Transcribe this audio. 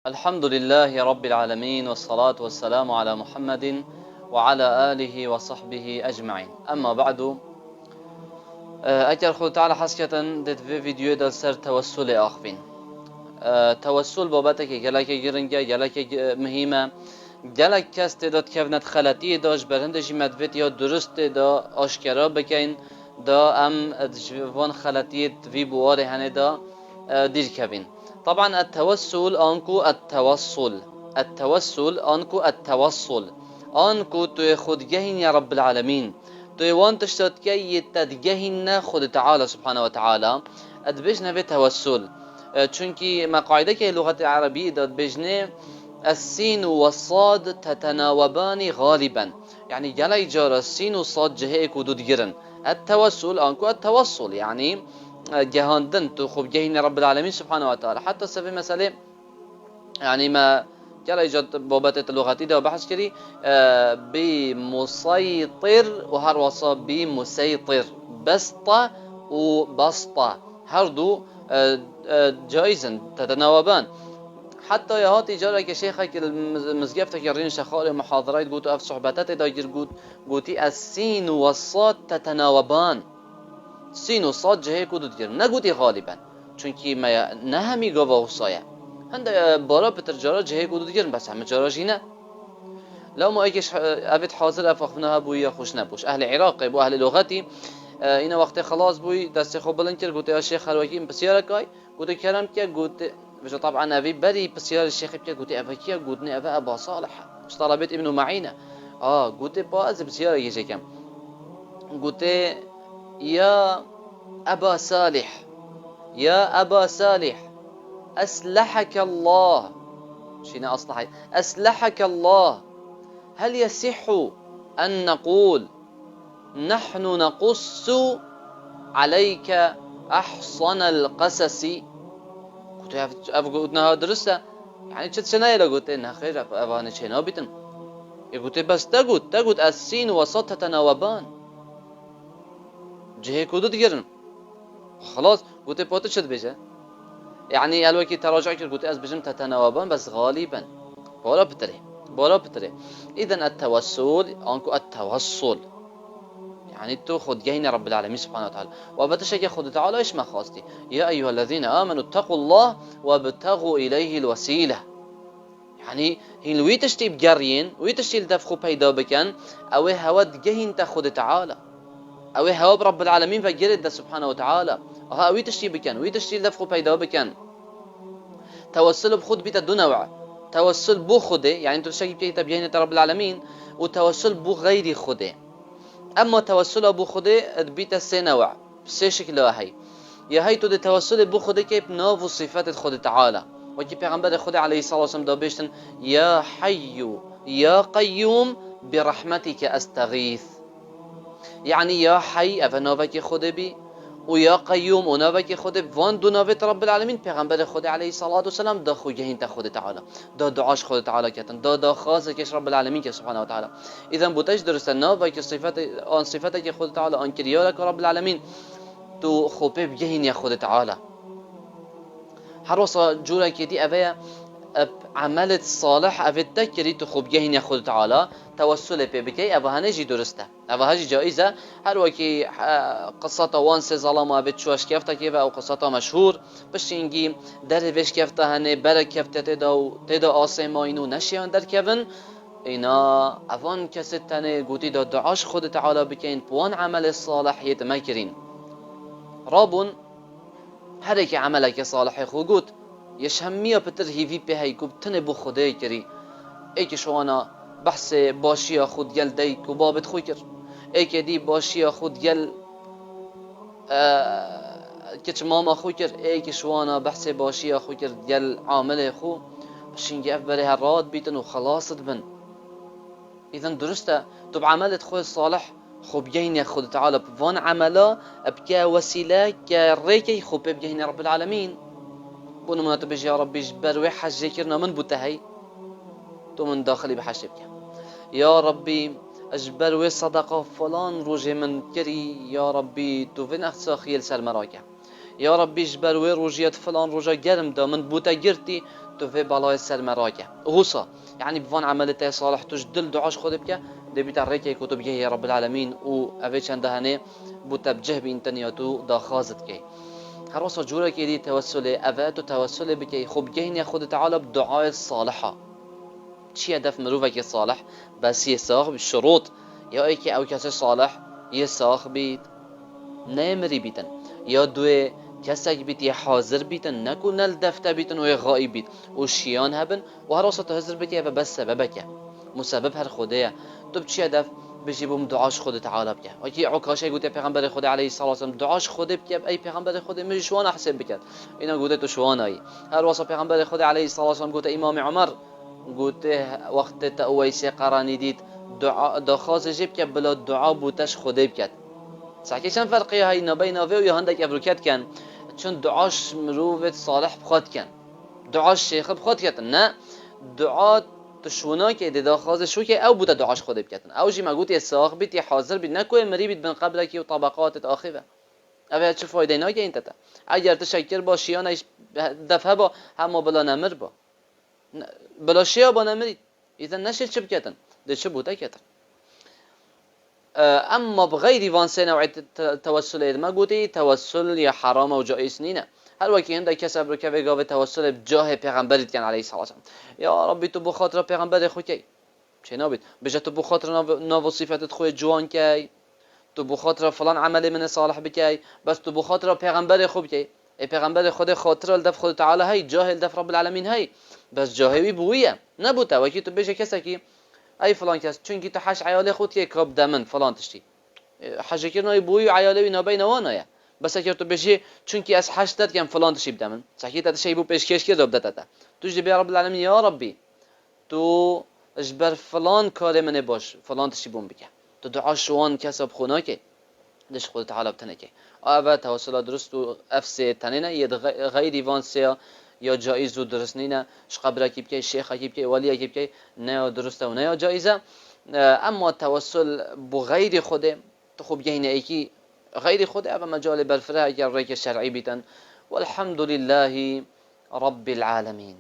الحمد لله رب العالمين والصلاة والسلام على محمد وعلى آله وصحبه أجمعين. أما بعد، أجر خود تعالى حسكة دت في فيديو دل سر توسل آخفين. توسل بابتك جلك جرنجا جلك مهمة جلك كست داد كفنت خلطي داش برندش مدفت یا درست دا آشکرا بکن دا ام جوان خلطی في بوار هنه دا دير كبين. طبعا التوسل انكو تو خودجهين يا رب العالمين تو وان تشتت كي يتدجهين خود تعالى سبحانه وتعالى ادبجنا بتوسل. چونكي ما قاعده كي لغه العربيه داد بجنه السين والصاد تتناوبان غالبا، يعني جلي جار السين والصاد جهيك ودود جرن. التوسل انكو التوصل يعني جهاندن تو خوب جهين رب العالمين سبحانه وتعالى. حتى سبب مسألة يعني ما جرى جد بابات اللغاتي ده بحث كري بمسيطر وهر وصا بمسيطر، بسطة وبسطة هردو جائزا تتناوبان. حتى يا هاتي جرى كشيخك المزجفتك يرين شخالي محاضرات قوتو اف صحبتات دا قوتي السين والصاد تتناوبان. سين وصاد جهه کدود گیر نگوتی غالبا، چونکی ما نهمی گوا وصایا هند بارا بترجارا جهه کدود گیر بس همه جاراش اینه. لو ما ايش ابد حاضر افخناها بويا خوش نبوش اهل عراق بو اهل لغتي اینا وقت خلاص بوي دست خوب بلند کرد گوته شیخ خلوکی بسیار کای گوته کرم که گوته بجا طبعا ابي بري بسیار الشيخ بك گوته افکیا گوتني ابا ابا صالح طلبت ابن معينه گوته باز بسیار يجي كم گوته يا أبا صالح يا أبا صالح أسلحك الله. شينا أصلح أسلحك الله، هل يصح أن نقول نحن نقص عليك أحسن القصص؟ قلت أفقودنا درسة يعني شد شنايا لقلت إنها خير أفاني شينا بيتن قلت بس تقول السين وصوت تتناوبان جهه كودود جرن خلاص قلت بوت شد بيجا يعني الوكي تراجع كر قلت از بجم تتناوبان بس غالبا بولا بتري. اذا التوسل انكو التوصل يعني تو خود جهين رب العالمين سبحانه وتعالى وبتشك خود تعالى ايش ما خاصتي يا ايها الذين امنوا اتقوا الله وابتغوا اليه الوسيله. يعني هي ويتشتي بجرين ويتشتي دفخو پیدا بكن او هود جهين تاخذ تعالى او هواب رب العالمين فجرد ده سبحانه وتعالى ها ويتشتي بكن ويتشتي دفخو پیدا بكن. توسل بخود بيت دو نوع، توسل بو خوده يعني انتو شكي بكي تبيهن رب العالمين، وتوسل بو غير خوده. اما توسل بو خوده بيت سه نوع سه شكل هي يا هي تو ده توسل بو خوده كي بناف صفات خود تعالى وكي پیغمبر خود عليه الصلاه والسلام دا بيشتن يا حي يا قيوم برحمتك استغيث، يعني يا حي افناوك خود بي ويا قيوم ونافك خود وان دو نافت رب العالمين پیغمبر خود عليه الصلاه والسلام دا خو جهين تا خود تعالى دا دعاش خود تعالى كتن دا خاصه كش رب العالمين كش سبحانه وتعالى. اذا بوتاش درست نافك صفات ان صفاتك خود تعالى ان كريالك رب العالمين تو خو به جهين يا خود تعالى حروصه جورا كدي ابيا عملت صالح افتكري تخوب جهين يا خود تعالى توسل بكي ابهانجي درسته ابهاجي جائزه هر وكي قصه وان سه ظلام بتشوش كيفتا كيف او قصه مشهور بشينجي درويش كيفتا هنه برك كيفتا تدا آسماینو نشيان در كيفن اینا اوان کستنه گوتی دا دعاش خود تعالى بكين بوان عمل الصالح يتمكرين رابون هر کی عملك صالح خو گوت يشهمية بتر هيفي بهاي كوبتني بو خداي كري ايك شوانا بحث باشيا خود جل ديك وبابت خوي كر ايك دي باشيا خود جل كتش ماما خوي كر ايك شوانا بحث باشيا خوي كر جل عامل خو بشينجي افبري هالراد بيتن وخلاصت بن. اذا درسته تو بعملت خوي الصالح خو بجين ياخذ تعالى بفان عمله ابكى وسيله كريكي خو بجين رب العالمين بونو مناتو بيجي يا ربي جبر وحج كرنا من بوتهي تو من داخلي بحشبك يا ربي اجبر وصدقه فلان روجي من كري يا ربي تو فين اخساخيل سلمراكه يا ربي جبر وروجيات فلان روجا جرم دا من بوتا جرتي تو في بالای سر مراکه غصه يعني بفان عملت صالح توش دل دعاش خود بك دبي تريكي كتب يا رب العالمين و اوي چنده هنه بو تبجه بینتنیاتو دا خازت کی هر واسه جوره که دی توسل اوه تو توسل بکی خوب گهین خود تعالی بدعای صالحه چی هدف مروفك صالح بس يساخ بالشروط يا ايكي او كسي صالح يساخ بيت نمري بيتن يا دوي كسك بيت يا حاضر بيتن نكو نل دفته بيتن و غائب بيت و شيان هبن و هر واسه تهزر بكي بس سببك مسبب هر خديه تو بچی هدف بجی بوم دعاش خود تعالی بکه و کی عکاشه گوته پیغمبر خدا علیه الصلاه و السلام دعاش خود بکه ای پیغمبر خدا می شوان احسن بکد اینا گوته تو شوانایی هر واسه پیغمبر خدا علیه الصلاه و السلام گوته امام عمر گوته وقت تأویس قرانی دید دعا دخواست جیب که بلا دعا بوتش خود بکد سعی چند فرقی های نبین و یا هندک ابروکت کن چون دعاش مروت صالح بخواد کن دعاش شیخ بخواد کن نه دعا تشونا که دا خواست شو که او بوده دعاش خود بکتن او جی مگوت یه ساق بیت یه حاضر بیت نکوی مری بیت بین قبل کی و طبقات آخره اوه چه فایده ناگه این تتا اگر تشکر با شیانش دفعه با همه بلا نمر با بلا شیا با نمرید ایزن نشد چه بکتن ده چه بوده کتن اما بغیر وان سه نوع توسل اید ما گوتی توسل یا حرام و جایز نینه هر وقتی هنده کس ابرو که بگاوه توسل بجاه پیغمبرت کن علیه الصلاة والسلام یا ربی تو بخاطر پیغمبر خود کی چه نابید بجا تو بخاطر ناو صفتت خود جوان کی تو بخاطر فلان عمل من صالح بکی بس تو بخاطر پیغمبر خوب کی ای پیغمبر خود خاطر الدف خود تعالی هی جاه الدف رب العالمین هی بس جاهوی بویه نبوده وکی تو بجا کسی کی ای فلان کس چونکی تو حش عیاله خود کی کاب دمن فلان تشتی حش کرنای بوی عیاله نابین وانایه بس اگر تو بشی چونکی از حشتت کم فلان تشیب دمن صحیح تا شی بو پیشکش کی زبده تا تو جدی رب العالمین یا ربی تو اجبر فلان کار من باش فلان تشیبون بکه تو دعا شوان کسب خونا که دش خود تعالی بتنه که اوه توسل درست و افس تنینه ید غیر وانسیا یا جایز و درست نینه اش قبر کی بکه شیخ کی بکه ولی کی بکه نه درسته و نه جایزه اما توسل بغیر خود تو خوب گینه ای غير خود أبا مجال بالفراء الريك الشرعي بيتن والحمد لله رب العالمين.